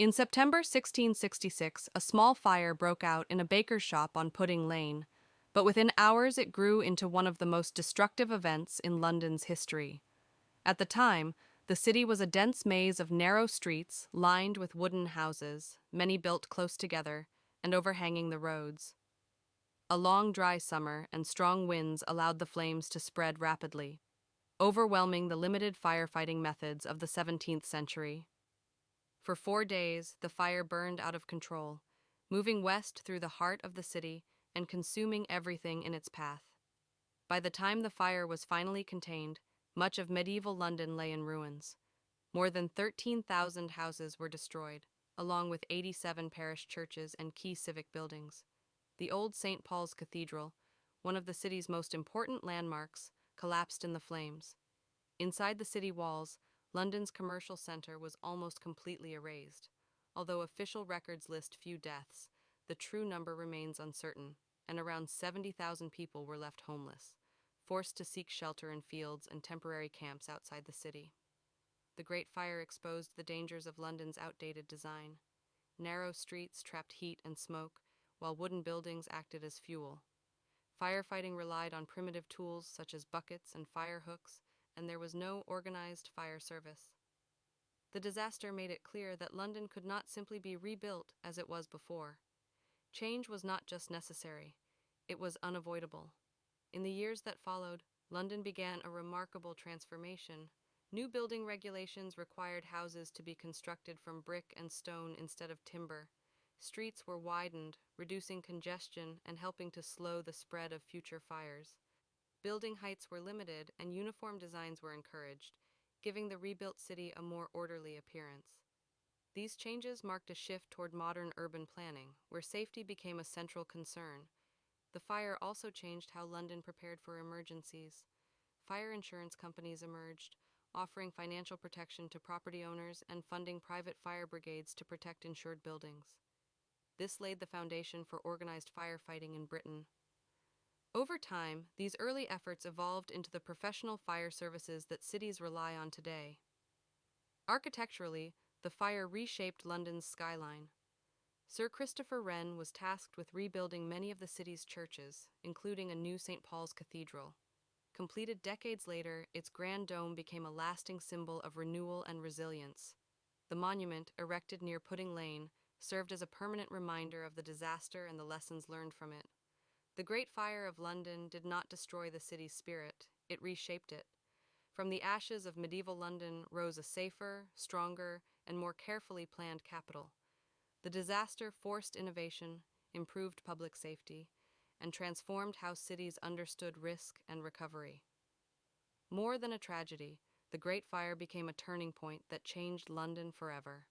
In September 1666, a small fire broke out in a baker's shop on Pudding Lane, but within hours it grew into one of the most destructive events in London's history. At the time, the city was a dense maze of narrow streets lined with wooden houses, many built close together and overhanging the roads. A long dry summer and strong winds allowed the flames to spread rapidly, overwhelming the limited firefighting methods of the 17th century. For 4 days, the fire burned out of control, moving west through the heart of the city and consuming everything in its path. By the time the fire was finally contained, much of medieval London lay in ruins. More than 13,000 houses were destroyed, along with 87 parish churches and key civic buildings. The old St. Paul's Cathedral, one of the city's most important landmarks, collapsed in the flames. Inside the city walls, London's commercial center was almost completely erased. Although official records list few deaths, the true number remains uncertain, and around 70,000 people were left homeless, forced to seek shelter in fields and temporary camps outside the city. The Great Fire exposed the dangers of London's outdated design. Narrow streets trapped heat and smoke, while wooden buildings acted as fuel. Firefighting relied on primitive tools such as buckets and fire hooks, and there was no organized fire service. The disaster made it clear that London could not simply be rebuilt as it was before. Change was not just necessary, it was unavoidable. In the years that followed, London began a remarkable transformation. New building regulations required houses to be constructed from brick and stone instead of timber. Streets were widened, reducing congestion and helping to slow the spread of future fires. Building heights were limited and uniform designs were encouraged, giving the rebuilt city a more orderly appearance. These changes marked a shift toward modern urban planning, where safety became a central concern. The fire also changed how London prepared for emergencies. Fire insurance companies emerged, offering financial protection to property owners and funding private fire brigades to protect insured buildings. This laid the foundation for organized firefighting in Britain. Over time, these early efforts evolved into the professional fire services that cities rely on today. Architecturally, the fire reshaped London's skyline. Sir Christopher Wren was tasked with rebuilding many of the city's churches, including a new St. Paul's Cathedral. Completed decades later, its grand dome became a lasting symbol of renewal and resilience. The monument, erected near Pudding Lane, served as a permanent reminder of the disaster and the lessons learned from it. The Great Fire of London did not destroy the city's spirit, it reshaped it. From the ashes of medieval London rose a safer, stronger, and more carefully planned capital. The disaster forced innovation, improved public safety, and transformed how cities understood risk and recovery. More than a tragedy, the Great Fire became a turning point that changed London forever.